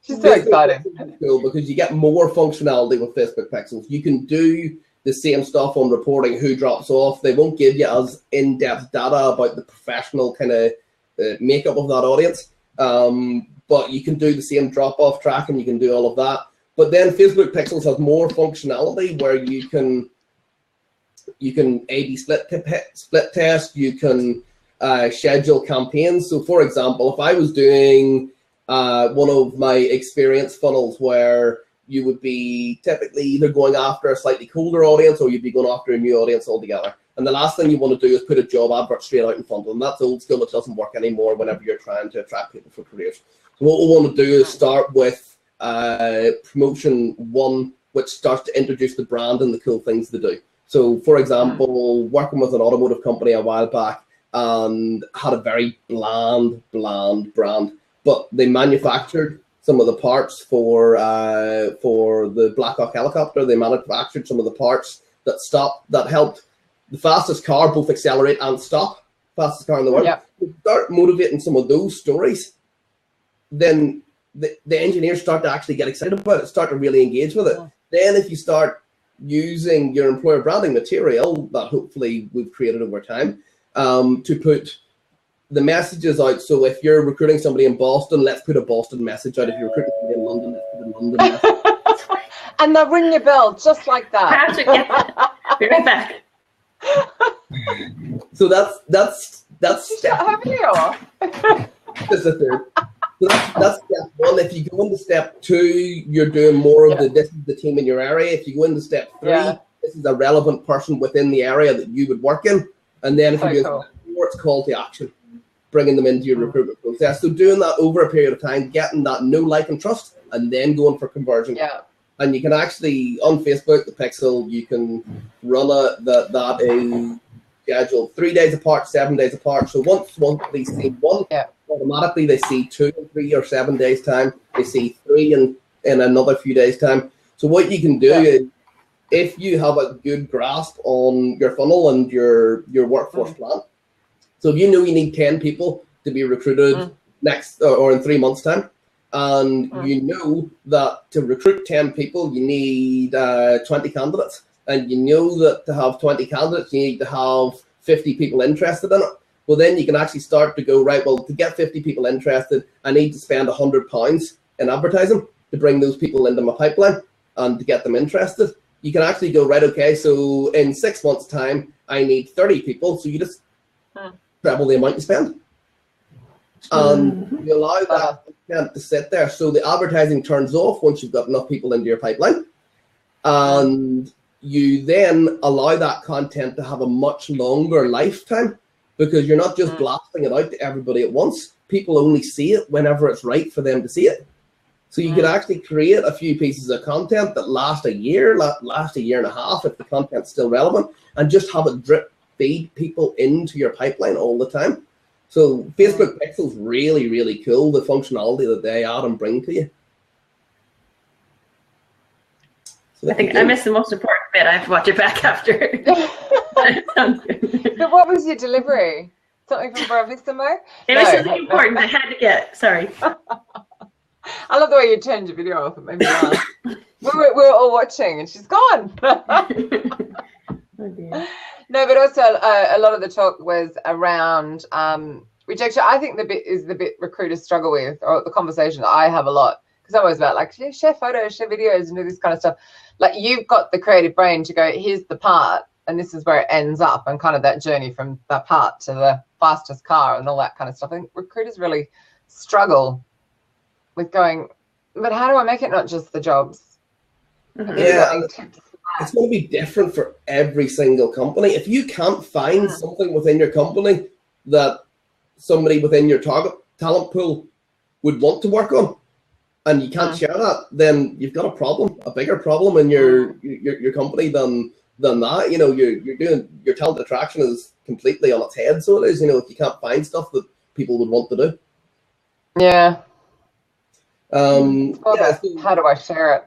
She's so excited. Cool, because you get more functionality with Facebook Pixels. You can do the same stuff on reporting who drops off. They won't give you as in-depth data about the professional kind of makeup of that audience. But you can do the same drop-off tracking. You can do all of that. But then Facebook Pixels has more functionality where you can A/B split test. You can schedule campaigns. So, for example, if I was doing one of my experience funnels where you would be typically either going after a slightly colder audience or you'd be going after a new audience altogether. And the last thing you want to do is put a job advert straight out in front of them. That's old school. It doesn't work anymore whenever you're trying to attract people for careers. So what we want to do is start with promotion one, which starts to introduce the brand and the cool things they do. So, for example, working with an automotive company a while back and had a very bland brand, but they manufactured some of the parts for the Black Hawk helicopter. They manufactured some of the parts that helped the fastest car both accelerate and stop, fastest car in the world. Yeah. Start motivating some of those stories, then the engineers start to actually get excited about it, start to really engage with it. Yeah. Then if you start using your employer branding material that hopefully we've created over time to put the messages out. So if you're recruiting somebody in Boston, let's put a Boston message out. If you're recruiting somebody in London, let's put a London message. And they'll ring your bell just like that. Patrick, be right back. So that's have you? That's the third. So that's step one. If you go into step two, you're doing more of this is the team in your area. If you go into step three, this is a relevant person within the area that you would work in. And then if you do step four, it's call to action, bringing them into your recruitment process. So doing that over a period of time, getting that know, like, and trust, and then going for conversion. Yeah. And you can actually, on Facebook, the Pixel, you can run that is scheduled 3 days apart, 7 days apart. So once they see one, automatically they see 2 in 3 or 7 days time. They see 3 in another few days time. So what you can do is, if you have a good grasp on your funnel and your workforce plan, so if you know you need 10 people to be recruited next or in 3 months time, and you know that to recruit 10 people you need 20 candidates, and you know that to have 20 candidates you need to have 50 people interested in it. Well, then you can actually start to go, right, well, to get 50 people interested, I need to spend £100 in advertising to bring those people into my pipeline and to get them interested. You can actually go, right, okay, so in 6 months' time, I need 30 people, so you just treble the amount you spend. And you allow that content to sit there. So the advertising turns off once you've got enough people into your pipeline. And you then allow that content to have a much longer lifetime, because you're not just blasting it out to everybody at once. People only see it whenever it's right for them to see it. So you could actually create a few pieces of content that last a year, last a year and a half if the content's still relevant, and just have it drip feed people into your pipeline all the time. So Facebook Pixel's really, really cool, the functionality that they add and bring to you. I think I missed the most important bit. I have to watch it back after. Sounds good. But what was your delivery? Something from Bravissimo? It was something important I had to get. Sorry. I love the way you turned your video off. It made me laugh. we were all watching, and she's gone. Oh, dear. No, but also a lot of the talk was around rejection. I think the bit recruiters struggle with, or the conversation that I have a lot, because I'm always about like share photos, share videos, and do this kind of stuff. Like you've got the creative brain to go, here's the part, and this is where it ends up, and kind of that journey from that part to the fastest car and all that kind of stuff. I think recruiters really struggle with going, but how do I make it not just the jobs? Yeah, it's going to be different for every single company. If you can't find something within your company that somebody within your target talent pool would want to work on, and you can't share that, then you've got a problem, a bigger problem in your company than that. You know, your talent attraction is completely on its head. So it is. You know, if you can't find stuff that people would want to do. Yeah. So how do I share it?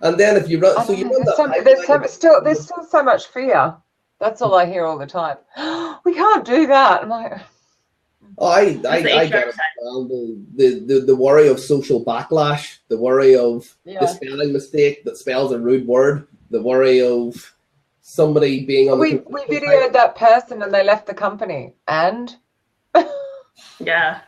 And then if you run, so you run that. There's still so much fear. That's all I hear all the time. We can't do that. I'm like, I get it. The worry of social backlash, the worry of the spelling mistake that spells a rude word, the worry of somebody being on. We videoed that person and they left the company, and yeah.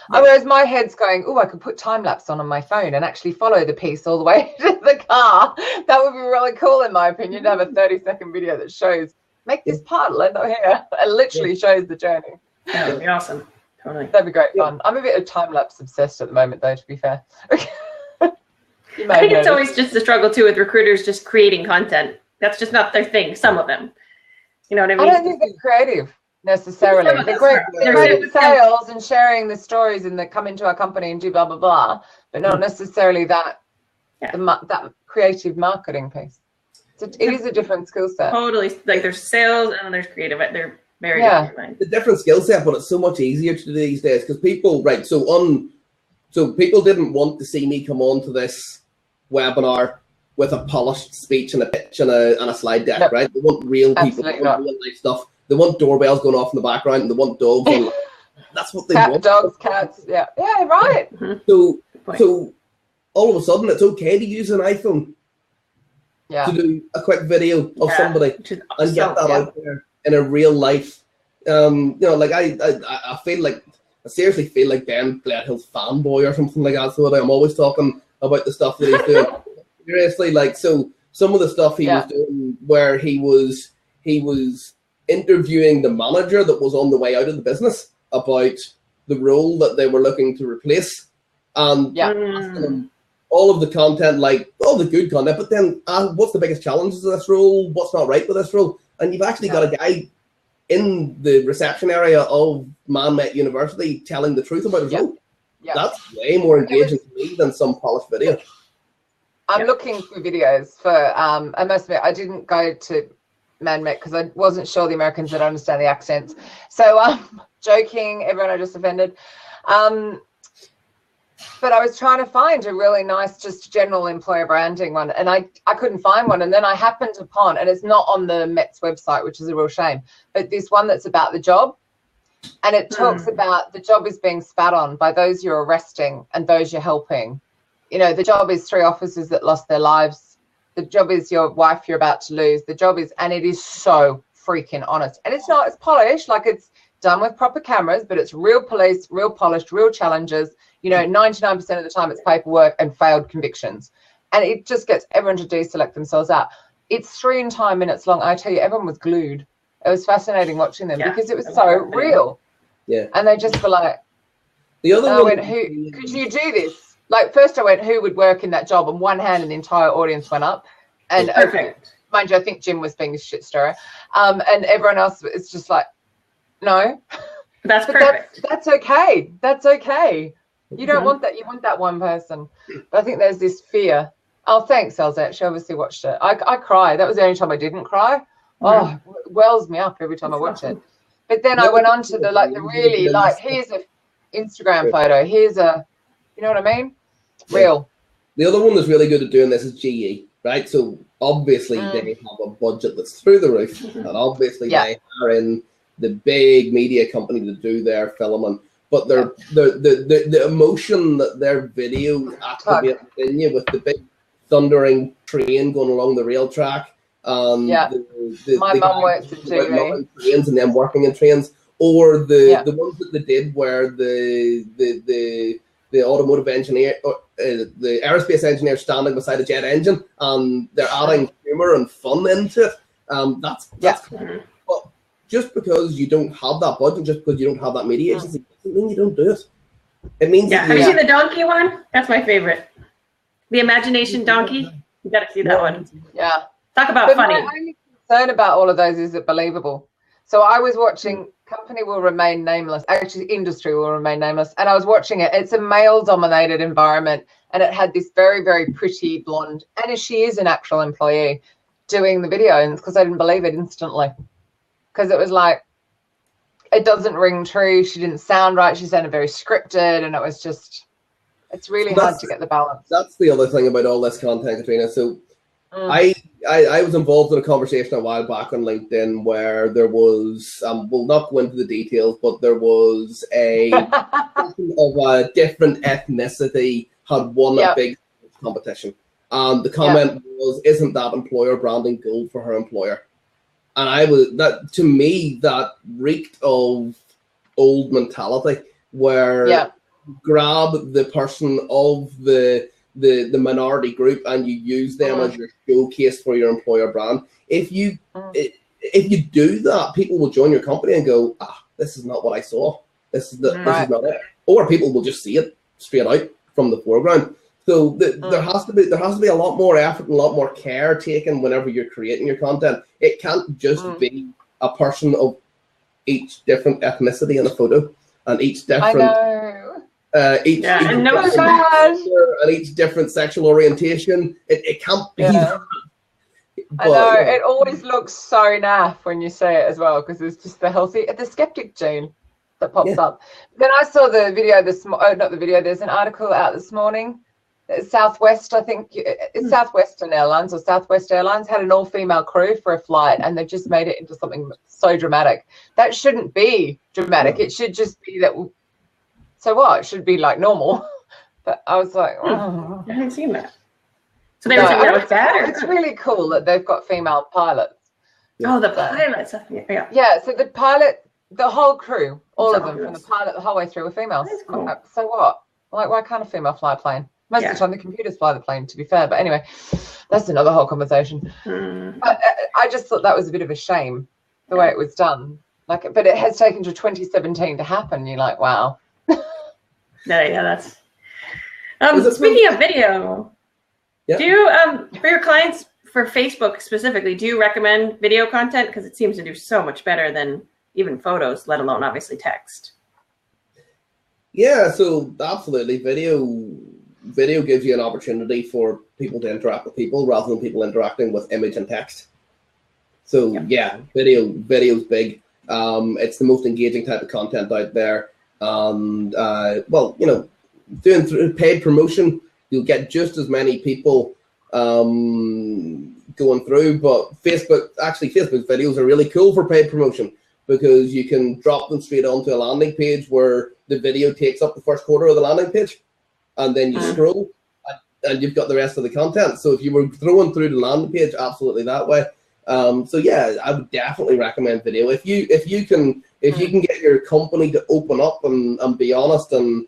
Whereas my head's going, oh, I could put time lapse on my phone and actually follow the piece all the way to the car. That would be really cool, in my opinion, to have a 30-second video that shows, make this part land here. It literally shows the journey. That would be awesome. Totally. That'd be great fun. I'm a bit of time lapse obsessed at the moment, though, to be fair. I think it's always just a struggle, too, with recruiters just creating content. That's just not their thing, some of them. You know what I mean? I don't think they're creative. Necessarily, they're great at sales and sharing the stories and that come into our company and do blah blah blah, but not necessarily that that creative marketing piece. So it is a different skill set. Totally, like there's sales and there's creative. They're very different. The different skill set, but it's so much easier to do these days because people, so people didn't want to see me come on to this webinar with a polished speech and a pitch and a slide deck, right? They want real people, they want real life stuff. They want doorbells going off in the background, and they want dogs. That's what they want. Dogs, cats, yeah, right. So all of a sudden, it's okay to use an iPhone to do a quick video of somebody and get that out there in a real life. You know, like I feel like I seriously feel like Ben Gledhill's fanboy or something like that. So I'm always talking about the stuff that he's doing. Seriously, like so some of the stuff he was doing where he was interviewing the manager that was on the way out of the business about the role that they were looking to replace, and all of the content, like all the good content, but then what's the biggest challenges of this role? What's not right with this role? And you've actually got a guy in the reception area of Man Met University telling the truth about his role. That's way more engaging to me than some polished video. I'm looking for videos for I must admit I didn't go to Man Met because I wasn't sure the Americans would understand the accents. So joking, everyone I just offended. But I was trying to find a really nice, just general employer branding one, and I couldn't find one. And then I happened upon, and it's not on the Met's website, which is a real shame, but this one that's about the job. And it talks about the job is being spat on by those you're arresting and those you're helping. You know, the job is 3 officers that lost their lives. The job is your wife you're about to lose. The job is, and it is so freaking honest. And it's not, it's polished, like it's done with proper cameras, but it's real police, real polished, real challenges. You know, 99% of the time it's paperwork and failed convictions. And it just gets everyone to deselect themselves out. It's 3 entire minutes long. I tell you, everyone was glued. It was fascinating watching them because it was so real. Yeah. And they just were like, the other I went, who could you do this? Like, first I went, who would work in that job? And one hand and the entire audience went up. And mind you, I think Jim was being a shit stirrer. And everyone else is just like, no. That's perfect. That's okay. That's okay. You don't want that. You want that one person. But I think there's this fear. Oh, thanks, Elzette. She obviously watched it. I cry. That was the only time I didn't cry. Oh, it wells me up every time I watch it. But then I went on to the really, here's a Instagram photo. Here's a, you know what I mean? Real. The other one that's really good at doing this is GE, right? So obviously they have a budget that's through the roof, and obviously they are in the big media company to do their filming. But the emotion that their video activates in you with the big thundering train going along the rail track, my mum works in GE. Trains and them working in trains, or the ones that they did where the automotive engineer or the aerospace engineer standing beside a jet engine, and they're adding humor and fun into it. That's cool. But just because you don't have that budget, just because you don't have that media agency, doesn't mean you don't do it. It means have you seen the donkey one? That's my favorite. The imagination donkey. You got to see that one. Yeah. Talk about funny. My only concern about all of those is it believable. So I was watching Company Will Remain Nameless. Actually, Industry Will Remain Nameless. And I was watching it. It's a male-dominated environment. And it had this very, very pretty blonde, and she is an actual employee, doing the video. And it's because I didn't believe it instantly. Because it was like, it doesn't ring true. She didn't sound right. She sounded very scripted. And it was just, it's really hard to get the balance. That's the other thing about all this content, Katrina. So I was involved in a conversation a while back on LinkedIn where there was, we'll not go into the details, but there was a person of a different ethnicity had won a big competition. And the comment was, isn't that employer branding gold for her employer? And to me, that reeked of old mentality where grab the person of the minority group and you use them as your showcase for your employer brand. If you do that, people will join your company and go, this is not what I saw. This is not it. Or people will just see it straight out from the foreground. So there has to be a lot more effort and a lot more care taken whenever you're creating your content. It can't just be a person of each different ethnicity in a photo and each different each different sexual orientation. It can't be that. I know, it always looks so naff when you say it as well, because it's just the skeptic gene that pops up. Then I saw the video there's an article out this morning. Southwest, I think it's Southwestern Airlines or Southwest Airlines had an all-female crew for a flight, and they just made it into something so dramatic. That shouldn't be dramatic. It should just be that. So what? It should be like normal. But I was like, I haven't seen that. So they were saying that was bad. It's really cool that they've got female pilots. Oh, the pilots. Yeah. So the pilot, the whole crew, all of them, from the pilot the whole way through, were females. Cool. So what? Like, why can't a female fly a plane? Most of the time, the computers fly the plane, to be fair. But anyway, that's another whole conversation. But I just thought that was a bit of a shame, the way it was done. But it has taken to 2017 to happen. You're like, wow. That's. Speaking of video, do you, for your clients, for Facebook specifically, do you recommend video content? Because it seems to do so much better than even photos, let alone obviously text. Yeah, so absolutely. Video gives you an opportunity for people to interact with people rather than people interacting with image and text. So video's big. It's the most engaging type of content out there. And doing through paid promotion, you'll get just as many people going through. But Facebook's videos are really cool for paid promotion because you can drop them straight onto a landing page where the video takes up the first quarter of the landing page. And then you scroll, and you've got the rest of the content. So if you were throwing through the landing page, absolutely that way. I would definitely recommend video. If you can get your company to open up and be honest and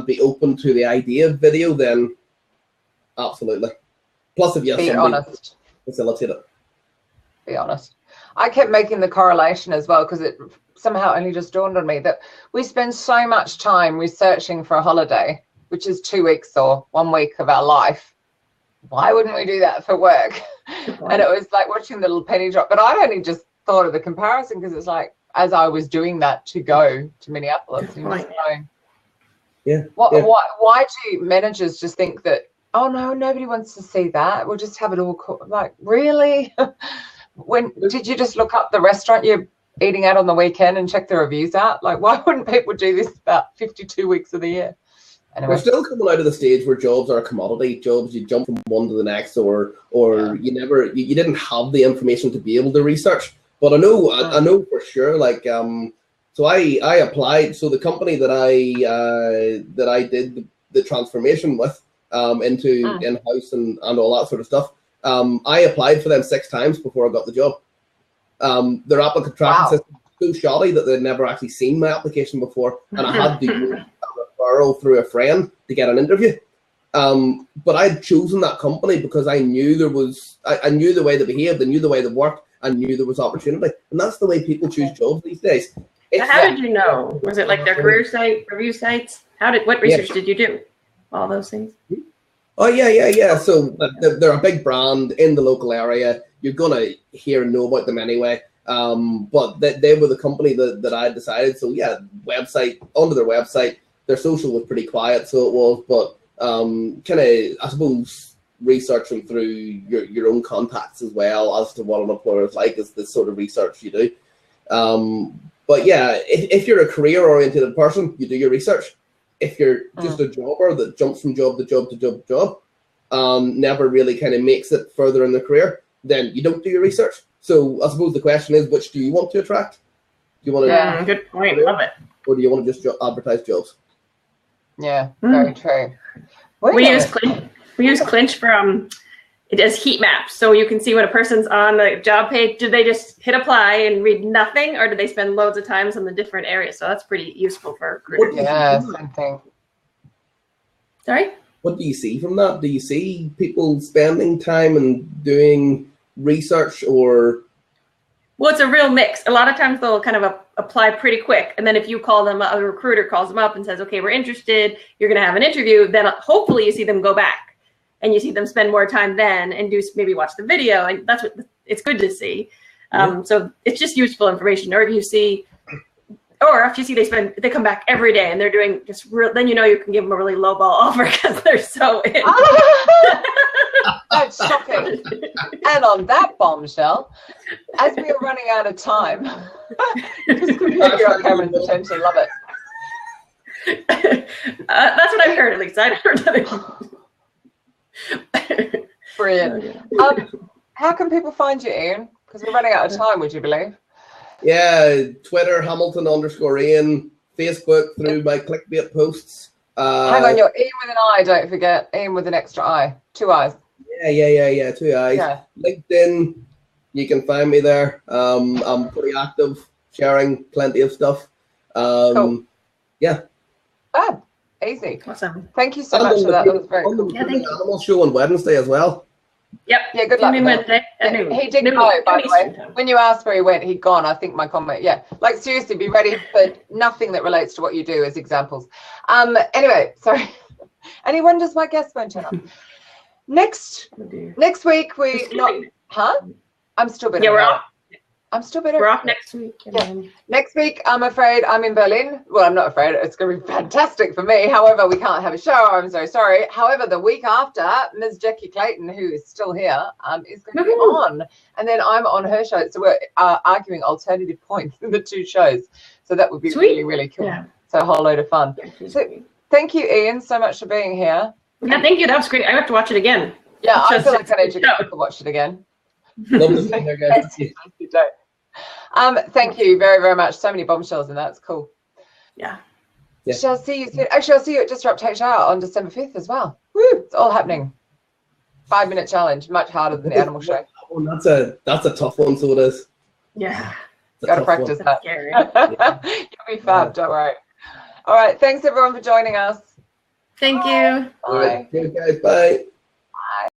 be open to the idea of video, then absolutely. Plus, if you have somebody to facilitate it. Be honest. I kept making the correlation as well because it somehow only just dawned on me that we spend so much time researching for a holiday, which is 2 weeks or 1 week of our life. Why wouldn't we do that for work? And it was like watching the little penny drop. But I'd only just thought of the comparison because it's like, as I was doing that to go to Minneapolis, why do managers just think that, oh no, nobody wants to see that, we'll just have it all like, really? When did you just look up the restaurant you're eating out on the weekend and check the reviews out? Like, why wouldn't people do this about 52 weeks of the year? Anyway. We're still coming out of the stage where jobs are a commodity. Jobs, you jump from one to the next, or you didn't have the information to be able to research. But I know for sure. Like, so I applied. So the company that I did the transformation with into in-house and all that sort of stuff. I applied for them 6 times before I got the job. Their applicant tracking system was so shoddy that they'd never actually seen my application before, and I had to use a referral through a friend to get an interview. But I'd chosen that company because I knew I knew the way they behaved, I knew the way they worked, I knew there was opportunity, and that's the way people choose jobs these days. How did you know? Was it like their career site, review sites? What research did you do? All those things. Oh yeah. So they're a big brand in the local area. You're gonna hear and know about them anyway. But they were the company that I decided. So yeah, website onto their website. Their social was pretty quiet, so it was. But kind of, I suppose, researching through your own contacts as well as to what an employer is like is the sort of research you do. But yeah, if you're a career-oriented person, you do your research. If you're just a jobber that jumps from job to job to job to job, never really kind of makes it further in their career, then you don't do your research. So I suppose the question is, which do you want to attract? Do you want to? Good point. Love it. Or do you want to just advertise jobs? Yeah, very true. We use Clinch for it does heat maps, so you can see when a person's on the job page. Do they just hit apply and read nothing, or do they spend loads of times on the different areas? So that's pretty useful for recruiters. Yeah, same thing. Sorry? What do you see from that? Do you see people spending time and doing research, or? Well, it's a real mix. A lot of times they'll kind of apply pretty quick, and then if you call them, a recruiter calls them up and says, "Okay, we're interested. You're going to have an interview." Then hopefully you see them go back. And you see them spend more time then and maybe watch the video, and that's what it's good to see. So it's just useful information. Or if you see they come back every day and they're doing then you know you can give them a really low ball offer because they're so in. That's shocking. And on that bombshell, as we are running out of time, just completely on Cameron's attention. Love it. That's what I've heard, at least. I've heard that. Brilliant. How can people find you, Ian? Because we're running out of time, would you believe? Yeah, Twitter, Hamilton_Ian, Facebook through my clickbait posts. Hang on, you're Ian with an I, don't forget. Ian with an extra I. 2 I's. Yeah, 2 I's. Yeah. LinkedIn, you can find me there. I'm pretty active, sharing plenty of stuff. Cool. Yeah. Fab. Easy. Awesome. Thank you so much for that. That was very cool. Yeah, thank you. Animal show on Wednesday as well. Yep. Yeah, good luck. Wednesday. He did go, by the way. When you asked where he went, he'd gone. I think my comment. Yeah. Like, seriously, be ready for nothing that relates to what you do as examples. Anyway, sorry. Any wonders my guests won't turn up? Next week, I'm still bitter. Yeah, we're off. I'm still bitter. We're off next week. Yeah. Next week, I'm afraid I'm in Berlin. Well, I'm not afraid. It's going to be fantastic for me. However, we can't have a show. I'm so sorry. However, the week after, Ms. Jackie Clayton, who is still here, is going to be on. And then I'm on her show. So we're arguing alternative points in the 2 shows. So that would be really, really cool. Yeah. So a whole load of fun. So thank you, Ian, so much for being here. Yeah, thank you. That was great. I have to watch it again. Yeah, I feel like I need to watch it again. Love to see you guys. Thank you very, very much. So many bombshells in that. It's cool. Yeah. Shall see you soon. Actually, I'll see you at Disrupt HR on December 5th as well. Woo! It's all happening. 5-minute challenge, much harder than the animal show. Oh, that's a tough one. So it is. Yeah. Got to practice that. You'll be fab. Don't worry. All right. Thanks everyone for joining us. Thank you. Bye. Okay, guys. Bye.